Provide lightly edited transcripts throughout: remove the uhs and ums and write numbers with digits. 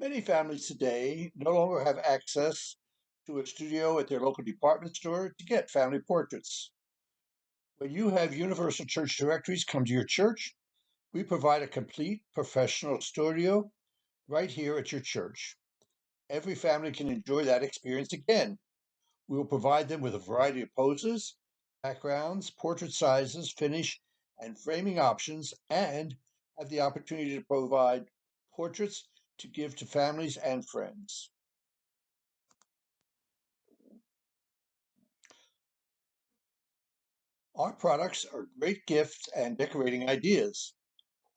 Many families today no longer have access to a studio at their local department store to get family portraits. When you have Universal Church Directories come to your church, we provide a complete professional studio right here at your church. Every family can enjoy that experience again. We will provide them with a variety of poses, backgrounds, portrait sizes, finish, and framing options, and have the opportunity to provide portraits to give to families and friends. Our products are great gifts and decorating ideas.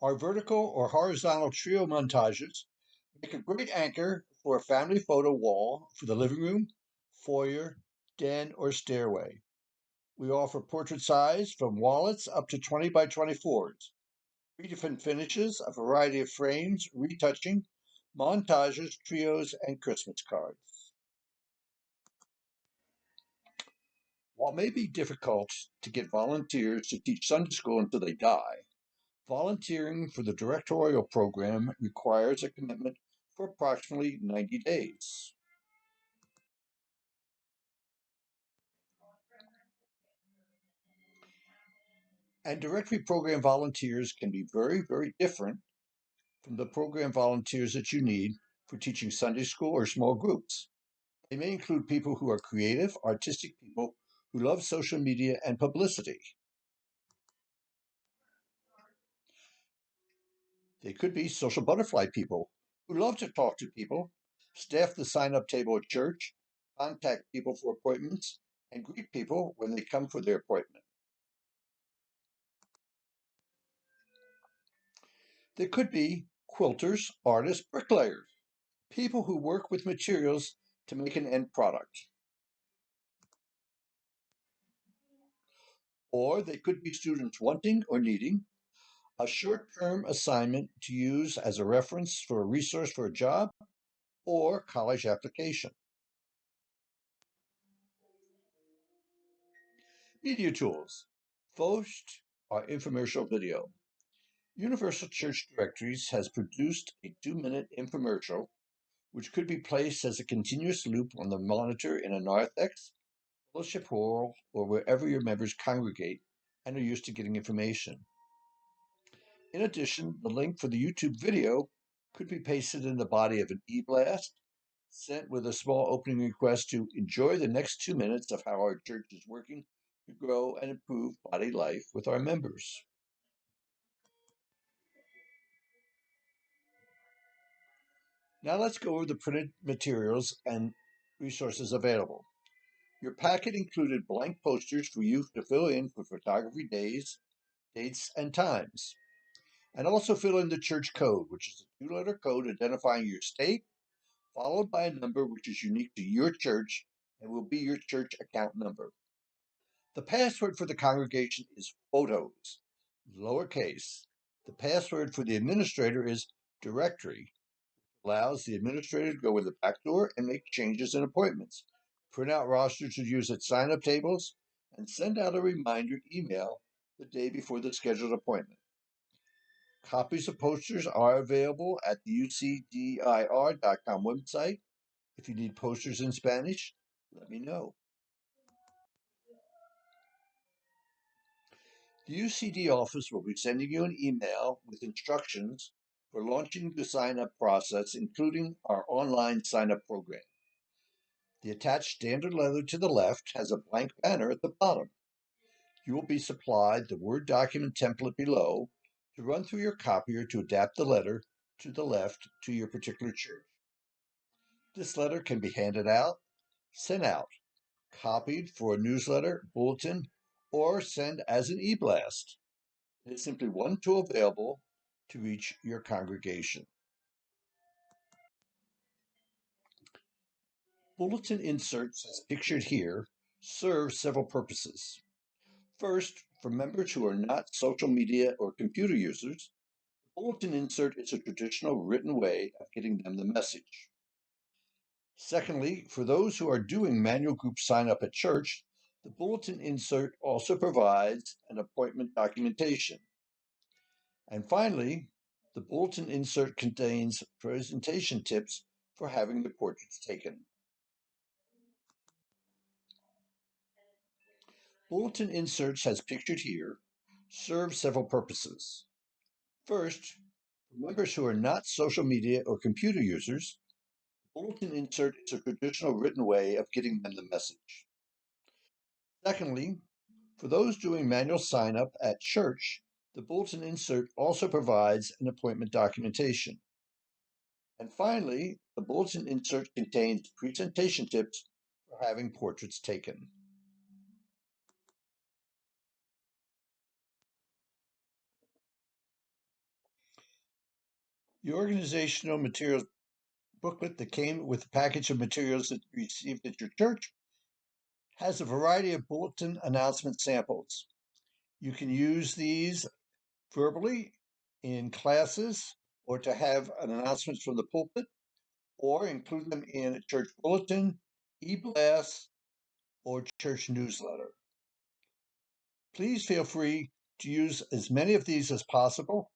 Our vertical or horizontal trio montages make a great anchor for a family photo wall for the living room, foyer, den, or stairway. We offer portrait size from wallets up to 20 by 24s, three different finishes, a variety of frames, retouching, montages, trios, and Christmas cards. While it may be difficult to get volunteers to teach Sunday school until they die, volunteering for the directorial program requires a commitment for approximately 90 days. And directory program volunteers can be very different from the program volunteers that you need for teaching Sunday school or small groups. They may include people who are creative, artistic people who love social media and publicity. They could be social butterfly people who love to talk to people, staff the sign up table at church, contact people for appointments, and greet people when they come for their appointment. There could be quilters, artists, bricklayers, people who work with materials to make an end product. Or they could be students wanting or needing a short term assignment to use as a reference for a resource for a job or college application. Media tools. First are infomercial video. Universal Church Directories has produced a 2-minute infomercial which could be placed as a continuous loop on the monitor in a narthex, fellowship hall, or wherever your members congregate and are used to getting information. In addition, the link for the YouTube video could be pasted in the body of an e-blast, sent with a small opening request to enjoy the next 2 minutes of how our church is working to grow and improve body life with our members. Now let's go over the printed materials and resources available. Your packet included blank posters for you to fill in for photography days, dates, and times, and also fill in the church code, which is a 2-letter code identifying your state, followed by a number which is unique to your church and will be your church account number. The password for the congregation is photos, lowercase. The password for the administrator is directory, allows the administrator to go in the back door and make changes and appointments, print out rosters to use at sign up tables, and send out a reminder email the day before the scheduled appointment. Copies of posters are available at the ucdir.com website. If you need posters in Spanish, let me know. The UCD office will be sending you an email with instructions for launching the sign up process, including our online sign up program. The attached standard letter to the left has a blank banner at the bottom. You will be supplied the Word document template below to run through your copier to adapt the letter to the left to your particular church. This letter can be handed out, sent out, copied for a newsletter, bulletin, or sent as an e-blast. It is simply one tool available to reach your congregation. Bulletin inserts, as pictured here, serve several purposes. First, for members who are not social media or computer users, the bulletin insert is a traditional written way of getting them the message. Secondly, for those who are doing manual group sign up at church, the bulletin insert also provides an appointment documentation. And finally, The bulletin insert contains presentation tips for having the portraits taken. Bulletin inserts, as pictured here, serve several purposes. First, for members who are not social media or computer users, bulletin insert is a traditional written way of getting them the message. Secondly, for those doing manual sign up at church, the bulletin insert also provides an appointment documentation. And finally, the bulletin insert contains presentation tips for having portraits taken. The organizational materials booklet that came with the package of materials that you received at your church has a variety of bulletin announcement samples. You can use these verbally in classes or to have an announcement from the pulpit, or include them in a church bulletin, e-blast, or church newsletter. Please feel free to use as many of these as possible.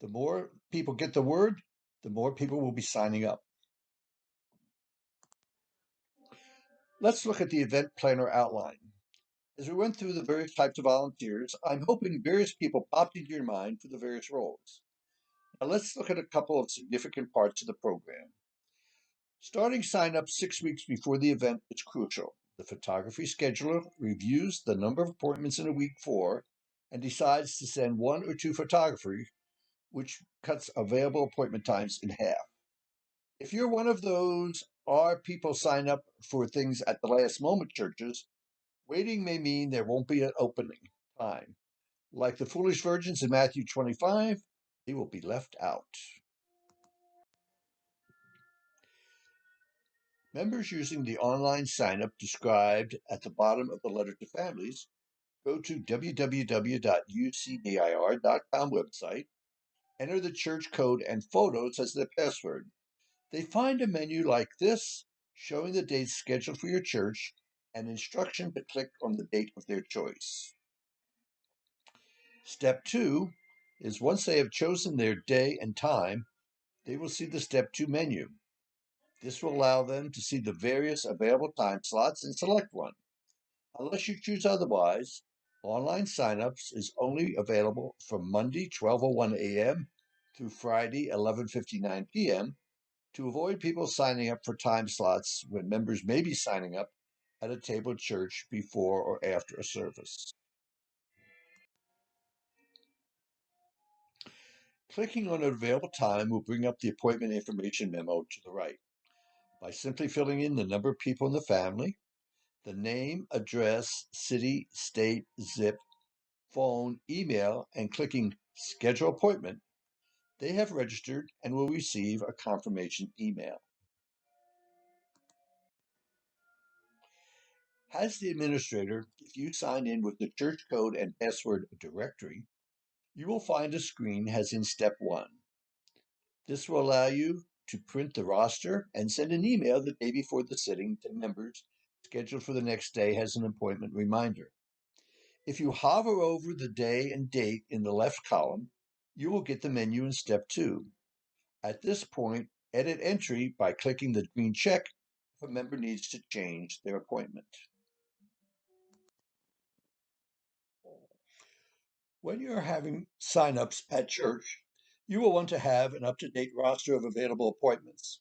The more people get the word, the more people will be signing up. Let's look at the event planner outline. As we went through the various types of volunteers, I'm hoping various people popped into your mind for the various roles. Now let's look at a couple of significant parts of the program. Starting sign up 6 weeks before the event is crucial. The photography scheduler reviews the number of appointments in a week for and decides to send one or two photographers, which cuts available appointment times in half. If you're one of those people sign up for things at the last moment churches, waiting may mean there won't be an opening time. Like the foolish virgins in Matthew 25, they will be left out. Members using the online sign-up described at the bottom of the letter to families go to www.ucdir.com website, enter the church code and photos as their password. They find a menu like this, showing the dates scheduled for your church and instruction to click on the date of their choice. Step 2 is once they have chosen their day and time, they will see the Step 2 menu. This will allow them to see the various available time slots and select one. Unless you choose otherwise, online signups is only available from Monday 12:01 a.m. through Friday 11:59 p.m. to avoid people signing up for time slots when members may be signing up at a table at church before or after a service. Clicking on an available time will bring up the appointment information memo to the right. By simply filling in the number of people in the family, the name, address, city, state, zip, phone, email, and clicking Schedule Appointment, they have registered and will receive a confirmation email. As the administrator, if you sign in with the church code and password directory, you will find a screen as in Step 1. This will allow you to print the roster and send an email the day before the sitting to members scheduled for the next day as an appointment reminder. If you hover over the day and date in the left column, you will get the menu in Step 2. At this point, edit entry by clicking the green check if a member needs to change their appointment. When you're having signups at church, you will want to have an up-to-date roster of available appointments.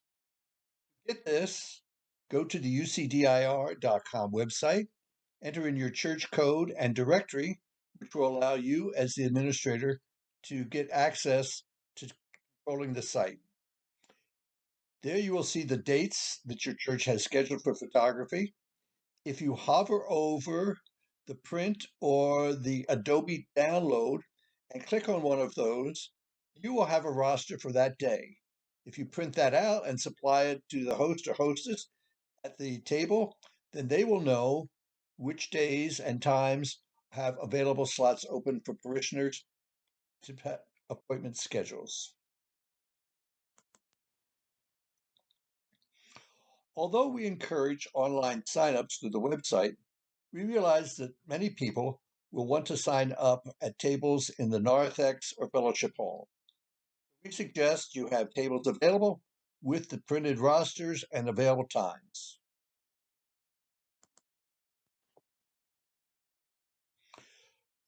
To get this, go to the ucdir.com website, enter in your church code and directory, which will allow you as the administrator to get access to controlling the site. There you will see the dates that your church has scheduled for photography. If you hover over the print or the Adobe download and click on one of those, you will have a roster for that day. If you print that out and supply it to the host or hostess at the table, then they will know which days and times have available slots open for parishioners to appointment schedules. Although we encourage online signups through the website, we realize that many people will want to sign up at tables in the narthex or fellowship hall. We suggest you have tables available with the printed rosters and available times.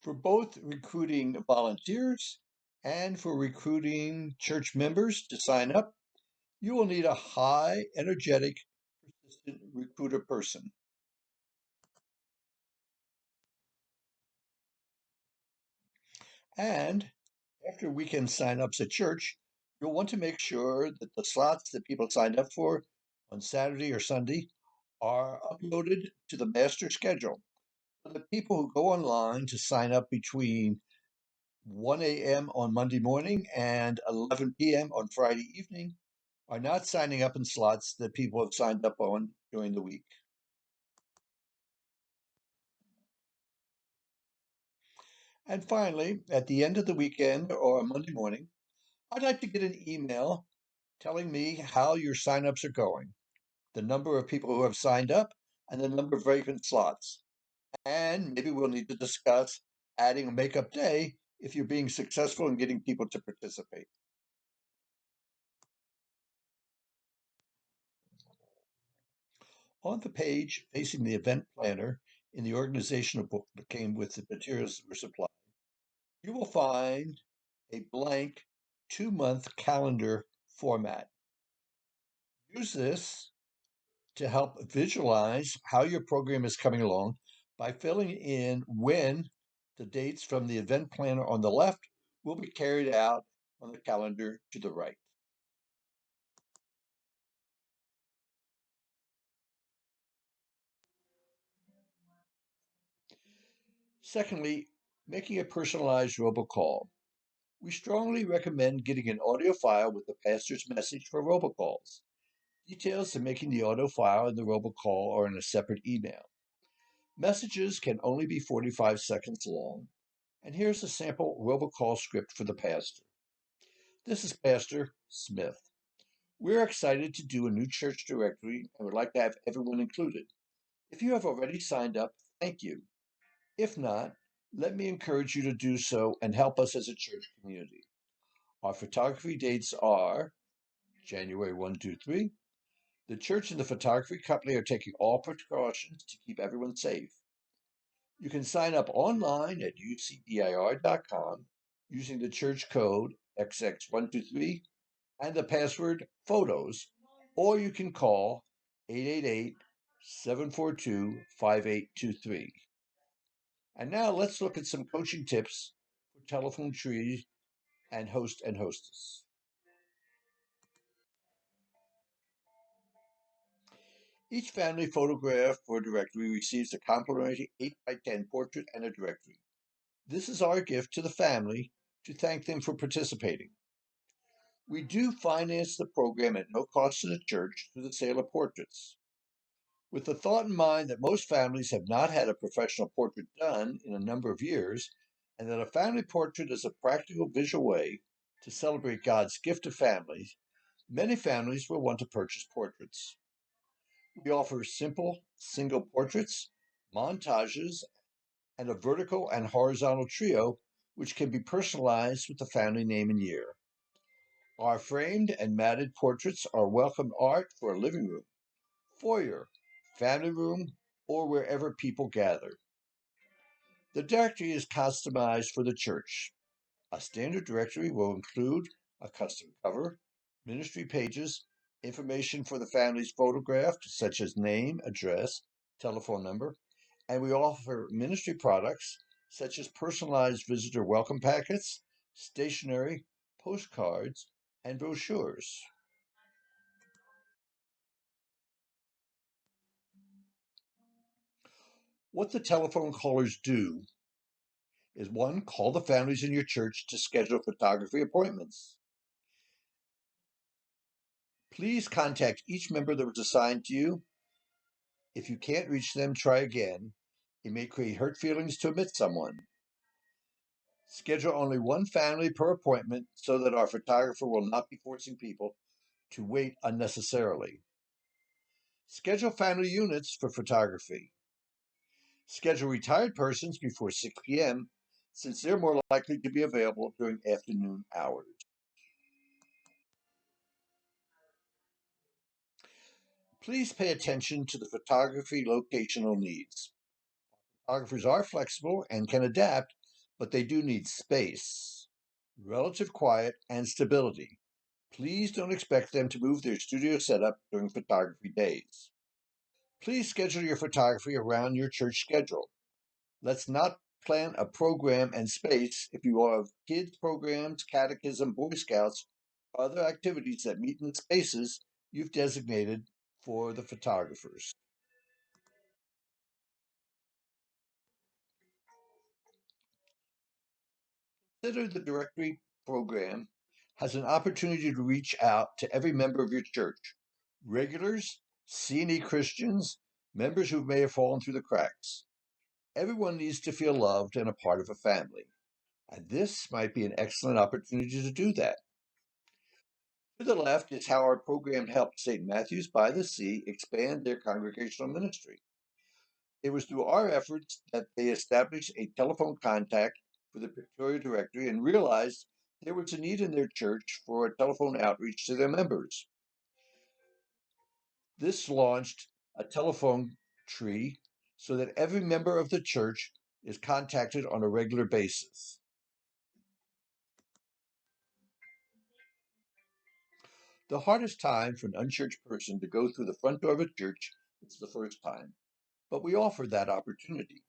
For both recruiting volunteers and for recruiting church members to sign up, you will need a high, energetic, persistent recruiter person. And after weekend signups at church, you'll want to make sure that the slots that people signed up for on Saturday or Sunday are uploaded to the master schedule. So the people who go online to sign up between 1 a.m. on Monday morning and 11 p.m. on Friday evening are not signing up in slots that people have signed up on during the week. And finally, at the end of the weekend or Monday morning, I'd like to get an email telling me how your signups are going, the number of people who have signed up, and the number of vacant slots. And maybe we'll need to discuss adding a makeup day if you're being successful in getting people to participate. On the page facing the event planner in the organizational book that came with the materials that were supplied, you will find a blank 2-month calendar format. Use this to help visualize how your program is coming along by filling in when the dates from the event planner on the left will be carried out on the calendar to the right. Secondly, making a personalized robocall. We strongly recommend getting an audio file with the pastor's message for robocalls. Details to making the audio file and the robocall are in a separate email. Messages can only be 45 seconds long, and here's a sample robocall script for the pastor. This is Pastor Smith. We're excited to do a new church directory and would like to have everyone included. If you have already signed up, thank you. If not, let me encourage you to do so and help us as a church community. Our photography dates are January 1, 2, 3. The church and the photography company are taking all precautions to keep everyone safe. You can sign up online at ucdir.com using the church code XX123 and the password photos, or you can call 888 742 5823. And now let's look at some coaching tips for telephone tree and host and hostess. Each family photograph for a directory receives a complimentary 8 by 10 portrait and a directory. This is our gift to the family to thank them for participating. We do finance the program at no cost to the church through the sale of portraits. With the thought in mind that most families have not had a professional portrait done in a number of years, and that a family portrait is a practical visual way to celebrate God's gift to families, many families will want to purchase portraits. We offer simple single portraits, montages, and a vertical and horizontal trio, which can be personalized with the family name and year. Our framed and matted portraits are welcome art for a living room, foyer, family room, or wherever people gather. The directory is customized for the church. A standard directory will include a custom cover, ministry pages, information for the family's photographed, such as name, address, telephone number, and we offer ministry products such as personalized visitor welcome packets, stationery, postcards, and brochures. What the telephone callers do is one, call the families in your church to schedule photography appointments. Please contact each member that was assigned to you. If you can't reach them, try again. It may create hurt feelings to omit someone. Schedule only one family per appointment so that our photographer will not be forcing people to wait unnecessarily. Schedule family units for photography. Schedule retired persons before 6 p.m. since they're more likely to be available during afternoon hours. Please pay attention to the photography locational needs. Photographers are flexible and can adapt, but they do need space, relative quiet, and stability. Please don't expect them to move their studio setup during photography days. Please schedule your photography around your church schedule. Let's not plan a program and space if you have kids programs, catechism, Boy Scouts, or other activities that meet in the spaces you've designated for the photographers. Consider the directory program has an opportunity to reach out to every member of your church, regulars, C&E Christians, members who may have fallen through the cracks. Everyone needs to feel loved and a part of a family, and this might be an excellent opportunity to do that. To the left is how our program helped St. Matthew's by the Sea expand their congregational ministry. It was through our efforts that they established a telephone contact for the Victoria Directory and realized there was a need in their church for a telephone outreach to their members. This launched a telephone tree so that every member of the church is contacted on a regular basis. The hardest time for an unchurched person to go through the front door of a church is the first time, but we offer that opportunity.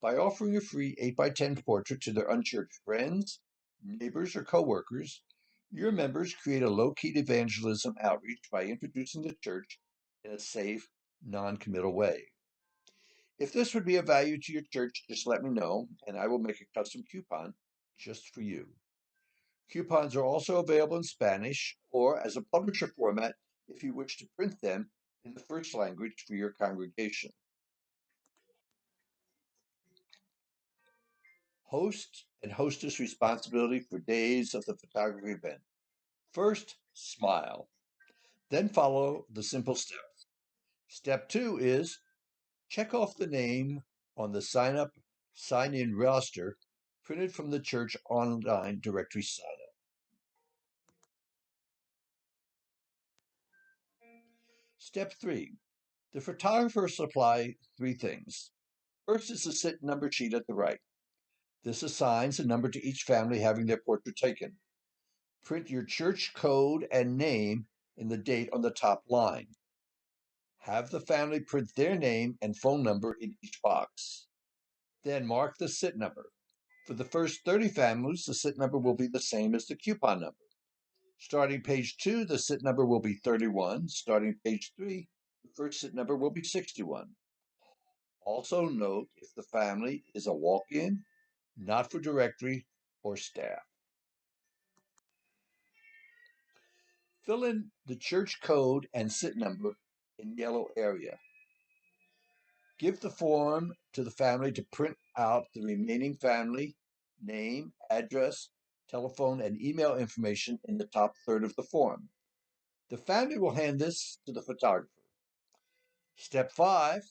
By offering a free 8 by 10 portrait to their unchurched friends, neighbors, or coworkers, your members create a low-key evangelism outreach by introducing the church in a safe, non-committal way. If this would be of value to your church, just let me know, and I will make a custom coupon just for you. Coupons are also available in Spanish or as a publisher format if you wish to print them in the first language for your congregation. Host and hostess responsibility for days of the photography event. First, smile. Then follow the simple steps. Step 2 is check off the name on the sign in roster printed from the church online directory sign up. Step 3, the photographer supply three things. First is the sit number sheet at the right. This assigns a number to each family having their portrait taken. Print your church code and name in the date on the top line. Have the family print their name and phone number in each box. Then mark the sit number. For the first 30 families, the sit number will be the same as the coupon number. Starting page 2, the sit number will be 31. Starting page 3, the first sit number will be 61. Also note if the family is a walk-in, not for directory or staff. Fill in the church code and sit number in yellow area. Give the form to the family to print out the remaining family name, address, telephone, and email information in the top third of the form. The family will hand this to the photographer. Step 5,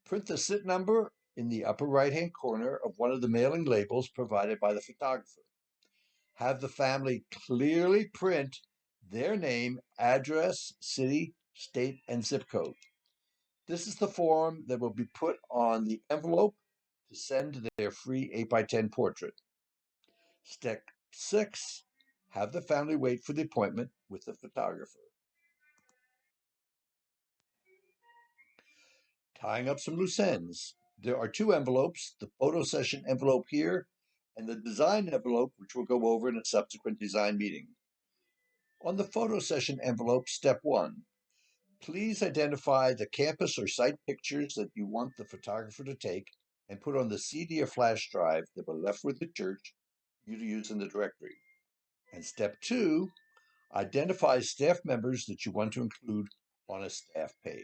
print the sit number in the upper right-hand corner of one of the mailing labels provided by the photographer. Have the family clearly print their name, address, city, state, and zip code. This is the form that will be put on the envelope to send their free 8 by 10 portrait. Step 6, have the family wait for the appointment with the photographer. Tying up some loose ends. There are two envelopes, the photo session envelope here and the design envelope, which we'll go over in a subsequent design meeting. On the photo session envelope, step 1, please identify the campus or site pictures that you want the photographer to take and put on the CD or flash drive that were left with the church for you to use in the directory. And step 2, identify staff members that you want to include on a staff page.